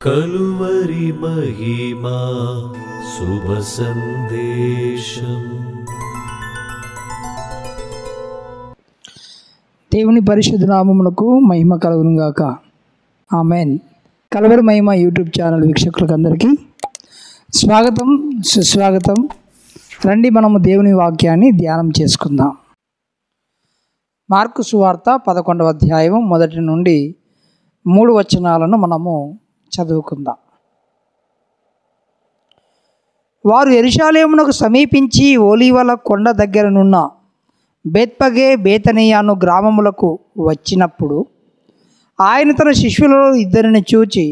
కలువరి మహిమా శుభ సందేశం. దేవుని పరిశుద్ధ నామమునకు మహిమ కలుగును గాక. ఆమెన్. కలువరి మహిమ యూట్యూబ్ ఛానల్ వీక్షకులకు అందరికీ స్వాగతం, సుస్వాగతం. రండి మనము దేవుని వాక్యాన్ని ధ్యానం చేసుకుందాం. మార్కు సువార్త 11వ అధ్యాయం 1 నుండి 3 వచనాలను మనము చదువుకుందాం. వారు యెరూషలేమునకు సమీపించి ఒలీవల కొండ దగ్గరనున్న బేత్పగే బేతనియాను గ్రామములకు వచ్చినప్పుడు ఆయన తన శిష్యులలో 2 చూచి,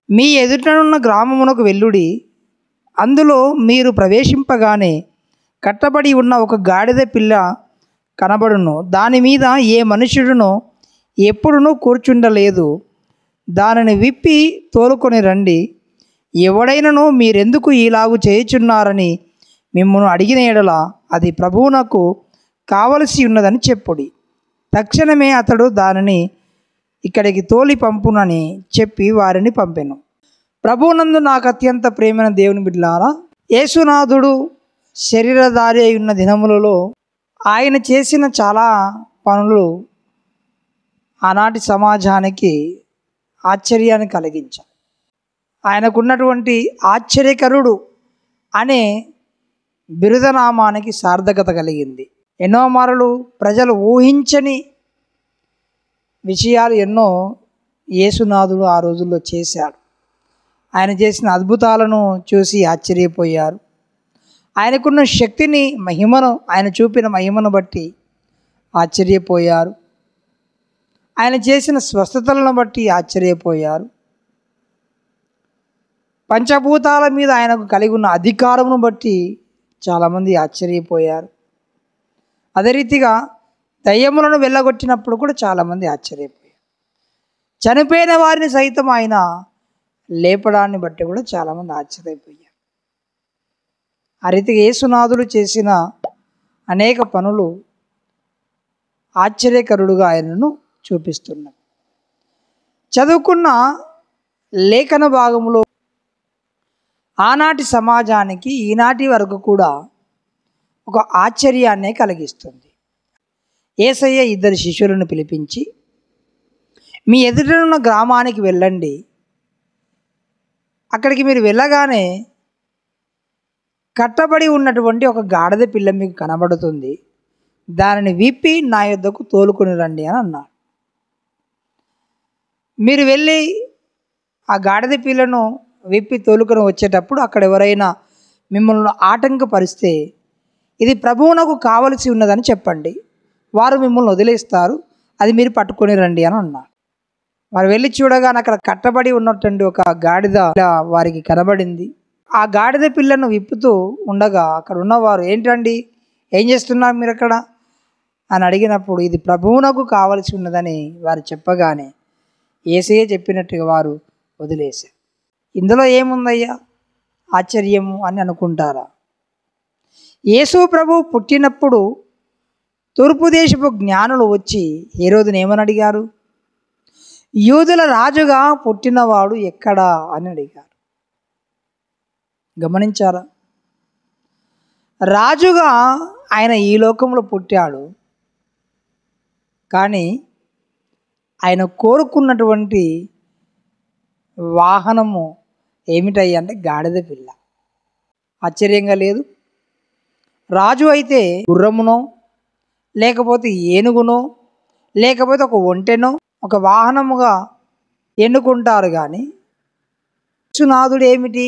మీ ఎదుటనున్న గ్రామమునకు వెళ్ళుడి, అందులో మీరు ప్రవేశింపగానే కట్టబడి ఉన్న ఒక గాడిద పిల్ల కనబడును, దాని మీద ఏ మనుష్యుడునో ఎప్పుడునూ కూర్చుండలేదు, దానిని విప్పి తోలుకొని రండి. ఎవడైనను మీరెందుకు ఇలాగు చేయుచున్నారని మిమ్మల్ని అడిగిన యెడల అది ప్రభువునకు కావలసి ఉన్నదని చెప్పుడి. తక్షణమే అతడు దానిని ఇక్కడికి తోలి పంపునని చెప్పి వారిని పంపెను. ప్రభువునందు నాకు అత్యంత ప్రేమైన దేవుని బిడ్డలారా, యేసునాథుడు శరీరధారి అయి ఉన్న దినములలో ఆయన చేసిన చాలా పనులు ఆనాటి సమాజానికి ఆశ్చర్యాన్ని కలిగించాయి. ఆయనకున్నటువంటి ఆశ్చర్యకరుడు అనే బిరుదనామానికి సార్థకత కలిగింది. ఎన్నో మారులు ప్రజలు ఊహించని విషయాలు ఎన్నో యేసునాథుడు ఆ రోజుల్లో చేశాడు. ఆయన చేసిన అద్భుతాలను చూసి ఆశ్చర్యపోయారు. ఆయనకున్న శక్తిని, మహిమను, ఆయన చూపిన మహిమను బట్టి ఆశ్చర్యపోయారు. ఆయన చేసిన స్వస్థతలను బట్టి ఆశ్చర్యపోయారు. పంచభూతాల మీద ఆయనకు కలిగి ఉన్న అధికారమును బట్టి చాలామంది ఆశ్చర్యపోయారు. అదే రీతిగా దయ్యములను వెళ్ళగొట్టినప్పుడు కూడా చాలామంది ఆశ్చర్యపోయారు. చనిపోయిన వారిని సైతం ఆయన లేపడాన్ని బట్టి కూడా చాలామంది ఆశ్చర్యపోయారు. ఆ రీతిగా యేసునాథుడు చేసిన అనేక పనులు ఆశ్చర్యకరుడుగా ఆయనను చూపిస్తున్నాడు. చదువుకున్న లేఖన భాగంలో ఆనాటి సమాజానికి ఈనాటి వరకు కూడా ఒక ఆశ్చర్యాన్నే కలిగిస్తుంది. యేసయ్య 2 శిష్యులను పిలిపించి, మీ ఎదుటనున్న గ్రామానికి వెళ్ళండి, అక్కడికి మీరు వెళ్ళగానే కట్టబడి ఉన్నటువంటి ఒక గాడిద పిల్ల మీకు కనబడుతుంది, దానిని విప్పి నా యొద్దకు తోలుకొని రండి అని అన్నాడు. మీరు వెళ్ళి ఆ గాడిద పిల్లను విప్పి తోలుకొని వచ్చేటప్పుడు అక్కడ ఎవరైనా మిమ్మల్ని ఆటంకపరిస్తే ఇది ప్రభువునకు కావలసి ఉన్నదని చెప్పండి, వారు మిమ్మల్ని వదిలేస్తారు, అది మీరు పట్టుకొని రండి అని అన్నాడు. వారు వెళ్ళి చూడగానే అక్కడ కట్టబడి ఉన్నటువంటి ఒక గాడిద వారికి కనబడింది. ఆ గాడిద పిల్లను విప్పుతూ ఉండగా అక్కడ ఉన్నవారు, ఏంటండి, ఏం చేస్తున్నారు మీరు అక్కడ అని అడిగినప్పుడు ఇది ప్రభువునకు కావలసి ఉన్నదని వారు చెప్పగానే యేసయ్య చెప్పినట్టుగా వారు వదిలేశారు. ఇందులో ఏముందయ్యా ఆశ్చర్యము అని అనుకుంటారా? యేసు ప్రభు పుట్టినప్పుడు తూర్పు దేశపు జ్ఞానులు వచ్చి హేరోదుని ఏమని అడిగారు? యూదుల రాజుగా పుట్టినవాడు ఎక్కడా అని అడిగారు. గమనించారా? రాజుగా ఆయన ఈ లోకంలో పుట్టాడు, కానీ ఆయన కోరుకున్నటువంటి వాహనము ఏమిటయ్యా అంటే గాడిద పిల్ల. ఆశ్చర్యంగా లేదు? రాజు అయితే గుర్రమునో, లేకపోతే ఏనుగునో, లేకపోతే ఒక ఒంటెనో ఒక వాహనముగా ఎన్నుకుంటారు, కానీ యేసునాథుడు ఏమిటి,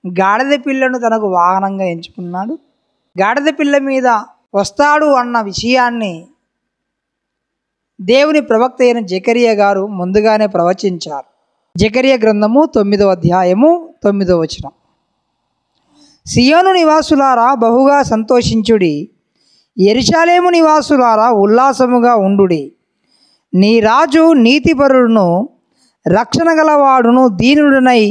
గాడిద పిల్లను తనకు వాహనంగా ఎంచుకున్నాడు. గాడిద పిల్ల మీద వస్తాడు అన్న విషయాన్ని దేవుని ప్రవక్త అయిన జకరియా గారు ముందుగానే ప్రవచించారు. జకరియా గ్రంథము 9వ అధ్యాయము 9వ వచనం. సియోను నివాసులారా బహుగా సంతోషించుడి, యెరూషలేము నివాసులారా ఉల్లాసముగా ఉండుడి. నీ రాజు నీతిపరుడును రక్షణ గలవాడును దీనుడునై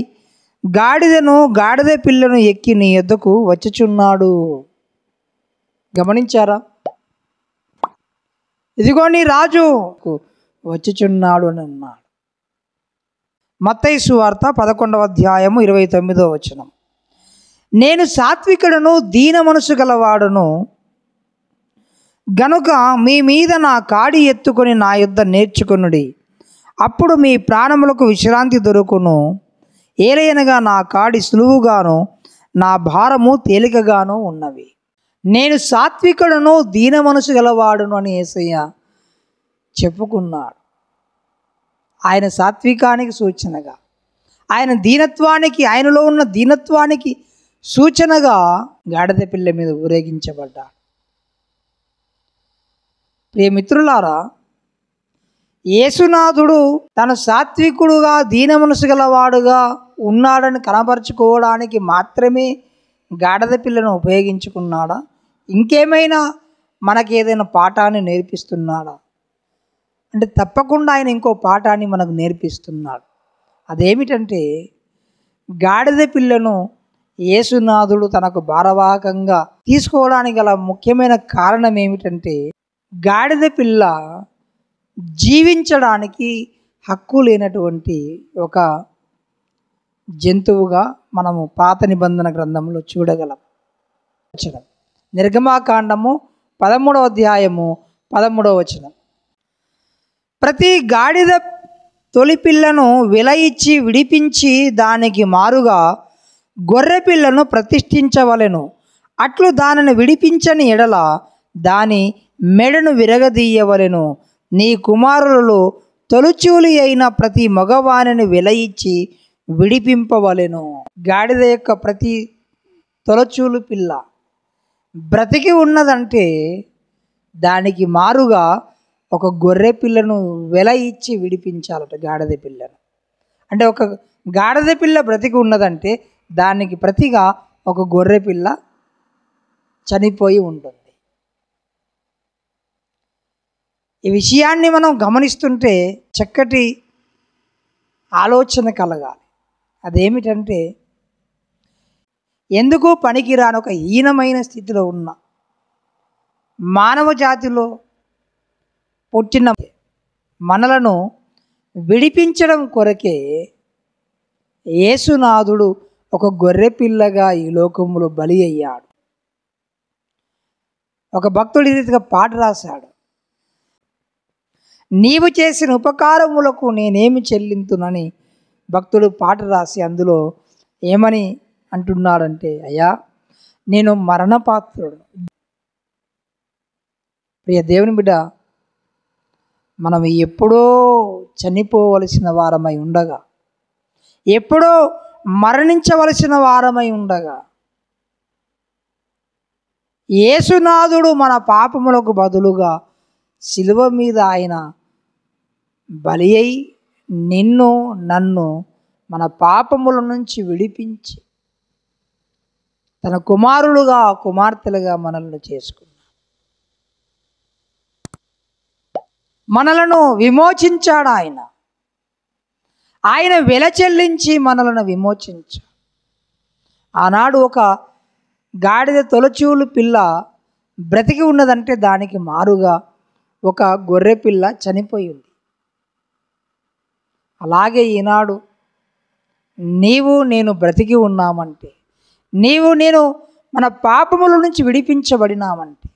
గాడిద పిల్లను ఎక్కి నీ యొద్దకు వచ్చుచున్నాడు. గమనించారా? ఇదిగో నీ రాజు వచ్చుచున్నాడు అని అన్నాడు. మత్తయి సువార్త 11వ అధ్యాయము 29వ వచనం. నేను సాత్వికుడను, దీన మనసు గలవాడును గనుక మీ మీద నా కాడి ఎత్తుకొని నా యొద్ద నేర్చుకొనుడి, అప్పుడు మీ ప్రాణములకు విశ్రాంతి దొరుకును. ఏలయనగా నా కాడి సులువుగాను నా భారము తేలికగాను ఉన్నవి. నేను సాత్వికుడను, దీన మనసు గలవాడును అని యేసయ్య చెప్పుకున్నాడు. ఆయన సాత్వికానికి సూచనగా, ఆయన దీనత్వానికి, ఆయనలో ఉన్న దీనత్వానికి సూచనగా గాడిద పిల్ల మీద ఊరేగించబడ్డాడు. ప్రియమిత్రులారా, యేసునాథుడు తన సాత్వికుడుగా, దీన మనసు గలవాడుగా ఉన్నాడని కనపరుచుకోవడానికి మాత్రమే గాడిద పిల్లను ఉపయోగించుకున్నాడా? ఇంకేమైనా మనకేదైనా పాఠాన్ని నేర్పిస్తున్నాడా అంటే తప్పకుండా ఆయన ఇంకో పాఠాన్ని మనకు నేర్పిస్తున్నాడు. అదేమిటంటే, గాడిద పిల్లను యేసునాథుడు తనకు భారవాహకంగా తీసుకోవడానికి గల ముఖ్యమైన కారణం ఏమిటంటే, గాడిద పిల్ల జీవించడానికి హక్కు లేనటువంటి ఒక జంతువుగా మనము పాత నిబంధన గ్రంథంలో చూడగలం. నిర్గమాకాండము 13వ అధ్యాయము 13వ వచనం. ప్రతి గాడిద తొలి పిల్లను వెల ఇచ్చి విడిపించి దానికి మారుగా గొర్రె పిల్లను ప్రతిష్ఠించవలెను. అట్లు దానిని విడిపించని ఎడల దాని మెడను విరగదీయవలెను. నీ కుమారులలో తొలిచూలి అయిన ప్రతి మగవానిని వెల ఇచ్చి విడిపింపవలెను. గాడిద యొక్క ప్రతి తొలచూలు పిల్ల బ్రతికి ఉన్నదంటే దానికి మారుగా ఒక గొర్రె పిల్లను వెల ఇచ్చి విడిపించాలట. గాడిద పిల్లను అంటే ఒక గాడిద పిల్ల బ్రతికి ఉన్నదంటే దానికి ప్రతిగా ఒక గొర్రె పిల్ల చనిపోయి ఉంటుంది. ఈ విషయాన్ని మనం గమనిస్తుంటే చక్కటి ఆలోచన కలగాలి. అదేమిటంటే, ఎందుకు పనికిరాని ఒక హీనమైన స్థితిలో ఉన్న మానవ జాతిలో పుట్టిన మనలను విడిపించడం కొరకే యేసునాథుడు ఒక గొర్రె పిల్లగా ఈ లోకములో బలి అయ్యాడు. ఒక భక్తుడి రీతిగా పాట రాశాడు. నీవు చేసిన ఉపకారములకు నేనేమి చెల్లింతునని భక్తుడు పాట రాసి అందులో ఏమని అంటున్నాడంటే, అయ్యా నేను మరణపాత్రుడు. ప్రియ దేవుని బిడ్డ, మనం ఎప్పుడో చనిపోవలసిన వారమై ఉండగా, ఎప్పుడో మరణించవలసిన వారమై ఉండగా యేసునాథుడు మన పాపములకు బదులుగా శిలువ మీద ఆయన బలి అయి నిన్ను నన్ను మన పాపముల నుంచి విడిపించి తన కుమారులుగా కుమార్తెలుగా మనల్ని చేసుకున్నాడు. మనలను విమోచించాడు. ఆయన వెల చెల్లించి మనలను విమోచించాడు. ఆనాడు ఒక గాడిద తొలచూలు పిల్ల బ్రతికి ఉన్నదంటే దానికి మారుగా ఒక గొర్రె పిల్ల చనిపోయి ఉంది. అలాగే ఈనాడు నీవు నేను బ్రతికి ఉన్నామంటే, నీవు నేను మన పాపముల నుంచి విడిపించబడినామంటే,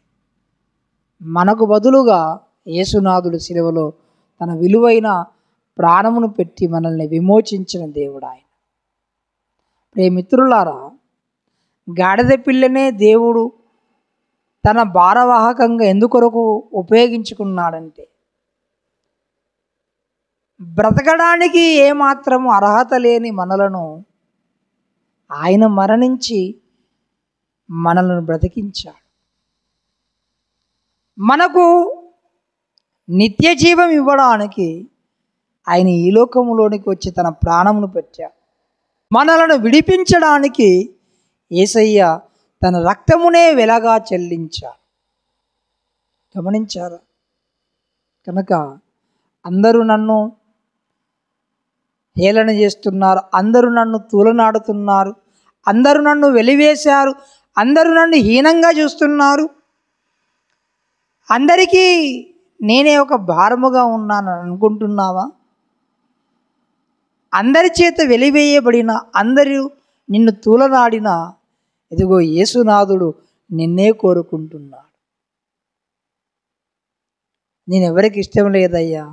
మనకు బదులుగా యేసునాథుడు శిలువలో తన విలువైన ప్రాణమును పెట్టి మనల్ని విమోచించిన దేవుడు ఆయన. ప్రియమిత్రులారా, గాడిద పిల్లనే దేవుడు తన భారవాహకంగా ఎందుకొరకు ఉపయోగించుకున్నాడంటే, బ్రతకడానికి ఏమాత్రము అర్హత లేని మనలను ఆయన మరణించి మనలను బ్రతికించాడు. మనకు నిత్య జీవం ఇవ్వడానికి ఆయన ఈ లోకములోనికి వచ్చి తన ప్రాణమును పెట్టాడు. మనలను విడిపించడానికి యేసయ్య తన రక్తమునే వెలగా చెల్లించాడు. గమనించారా? కనుక అందరూ నన్ను హేళన చేస్తున్నారు, అందరూ నన్ను తూలనాడుతున్నారు, అందరూ నన్ను వెలివేశారు, అందరూ నన్ను హీనంగా చూస్తున్నారు, అందరికీ నేనే ఒక భారముగా ఉన్నాను అనుకుంటున్నావా? అందరి చేత వెలివేయబడిన, అందరూ నిన్ను తూలనాడిన, ఇదిగో యేసునాథుడు నిన్నే కోరుకుంటున్నాడు. నేనెవరికి ఇష్టం లేదయ్యా,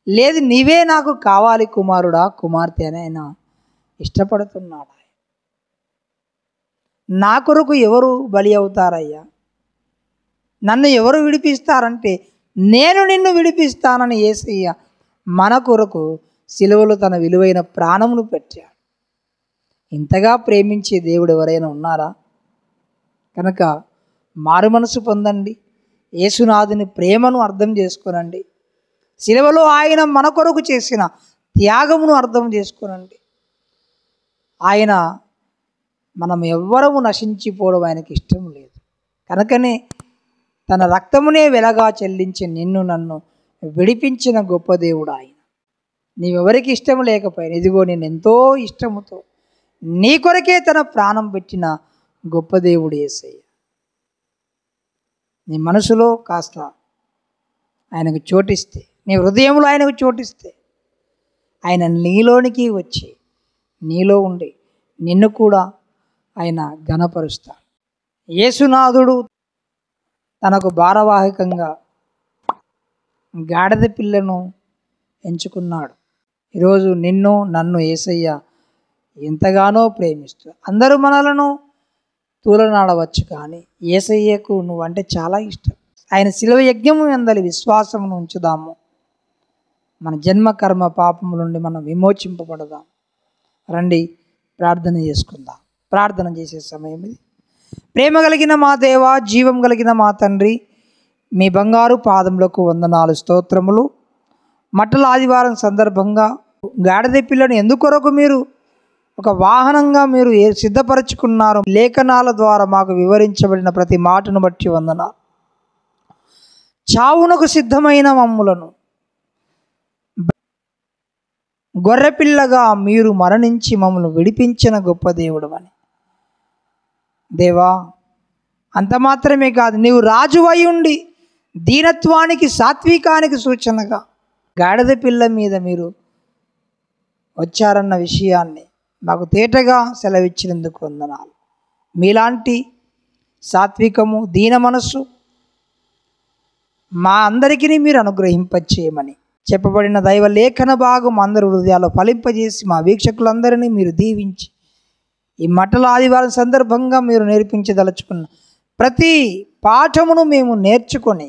లేదు నీవే నాకు కావాలి కుమారుడా కుమార్తె అని ఆయన ఇష్టపడుతున్నాడు. నా కొరకు ఎవరు బలి అవుతారయ్యా, నన్ను ఎవరు విడిపిస్తారంటే నేను నిన్ను విడిపిస్తానని యేసయ్య మన కొరకు సిలువలో తన విలువైన ప్రాణమును పెట్టాడు. ఇంతగా ప్రేమించే దేవుడు ఎవరైనా ఉన్నారా? కనుక మారు మనసు పొందండి, యేసునాథుని ప్రేమను అర్థం చేసుకోనండి, సిలువలో ఆయన మన కొరకు చేసిన త్యాగమును అర్థం చేసుకోనండి. ఆయన మనం ఎవ్వరము నశించిపోవడం ఆయనకి ఇష్టం లేదు. కనుకనే తన రక్తమునే వెలగా చెల్లించి నిన్ను నన్ను విడిపించిన గొప్ప దేవుడు ఆయన. నీవెవరికి ఇష్టం లేకపోయినా ఇదిగో నేను ఎంతో ఇష్టముతో నీ కొరకే తన ప్రాణం పెట్టిన గొప్ప దేవుడు యేసయ్య. నీ మనసులో కాస్త ఆయనకు చోటిస్తే, నీ హృదయంలో ఆయనకు చోటిస్తే, ఆయన నీలోనికి వచ్చి నీలో ఉండి నిన్ను కూడా ఆయన ఘనపరుస్తాడు. యేసునాథుడు తనకు భారవాహకంగా గాడిద పిల్లను ఎంచుకున్నాడు. ఈరోజు నిన్ను నన్ను యేసయ్య ఎంతగానో ప్రేమిస్తూ, అందరూ మనలను తూలనాడవచ్చు, కానీ యేసయ్యకు నువ్వంటే చాలా ఇష్టం. ఆయన శిలువ యజ్ఞము అందరి విశ్వాసమును ఉంచుదాము. మన జన్మ కర్మ పాపముల నుండి మనం విమోచింపబడదాం. రండి ప్రార్థన చేసుకుందాం. ప్రార్థన చేసే సమయం ఇది. ప్రేమ కలిగిన మా దేవ, జీవం కలిగిన మా తండ్రి, మీ బంగారు పాదములకు వందనాలు, స్తోత్రములు. మట్టల ఆదివారం సందర్భంగా గాడిద పిల్లను ఎందుకొరకు మీరు ఒక వాహనంగా మీరు సిద్ధపరచుకున్నారు, లేఖనాల ద్వారా మాకు వివరించబడిన ప్రతి మాటను బట్టి వందనాలు. చావునకు సిద్ధమైన మమ్ములను గొర్రెపిల్లగా మీరు మరణించి మమ్మల్ని విడిపించిన గొప్ప దేవుడు అని దేవా, అంత మాత్రమే కాదు, నీవు రాజువై ఉండి దీనత్వానికి సాత్వికానికి సూచనగా గాడిద పిల్ల మీద మీరు వచ్చారన్న విషయాన్ని మాకు తేటగా సెలవిచ్చినందుకు వందనాలు. మీలాంటి సాత్వికము, దీన మనస్సు మా అందరికీ మీరు అనుగ్రహింపచేయమని చెప్పబడిన దైవ లేఖన భాగం అందరి హృదయాల్లో ఫలింపజేసి మా వీక్షకులందరినీ మీరు దీవించి ఈ మట్టల ఆదివారం సందర్భంగా మీరు నేర్పించదలుచుకున్న ప్రతి పాఠమును మేము నేర్చుకొని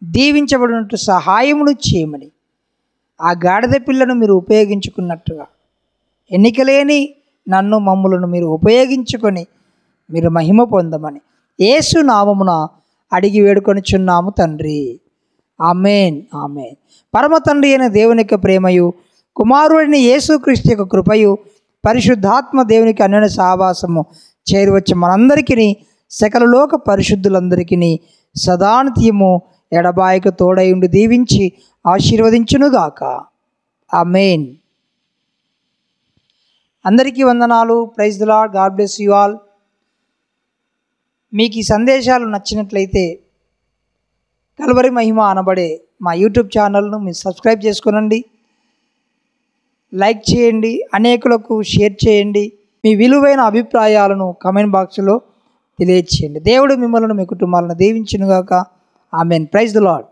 దీవించబడినట్టు సహాయమును చేయమని, ఆ గాడిద పిల్లను మీరు ఉపయోగించుకున్నట్టుగా ఎన్నికలేని నన్ను మమ్ములను మీరు ఉపయోగించుకొని మీరు మహిమ పొందమని యేసు నామమున అడిగి వేడుకొనిచున్నాము తండ్రి. ఆమేన్, ఆమేన్. పరమ తండ్రి అయిన దేవుని యొక్క ప్రేమయు, కుమారుడైన యేసుక్రీస్తు యొక్క కృపయు, పరిశుద్ధాత్మ దేవునికి అన్యోన్య సహవాసము చేరువచ్చి మనందరికీ, సకల లోక పరిశుద్ధులందరికీ సదానిత్యము ఎడబాయక తోడై ఉండి దీవించి ఆశీర్వదించునుగాక. ఆమేన్. అందరికీ వందనాలు. Praise the lord. God bless you all. మీకు ఈ సందేశాలు నచ్చినట్లయితే కల్వరి మహిమ అనబడే మా యూట్యూబ్ ఛానల్ను మీరు సబ్స్క్రైబ్ చేసుకోనండి, లైక్ చేయండి, అనేకులకు షేర్ చేయండి. మీ విలువైన అభిప్రాయాలను కామెంట్ బాక్స్లో తెలియచేయండి. దేవుడు మిమ్మల్ని, మీ కుటుంబాలను దీవించునుగాక. ఆమేన్. Praise the lord.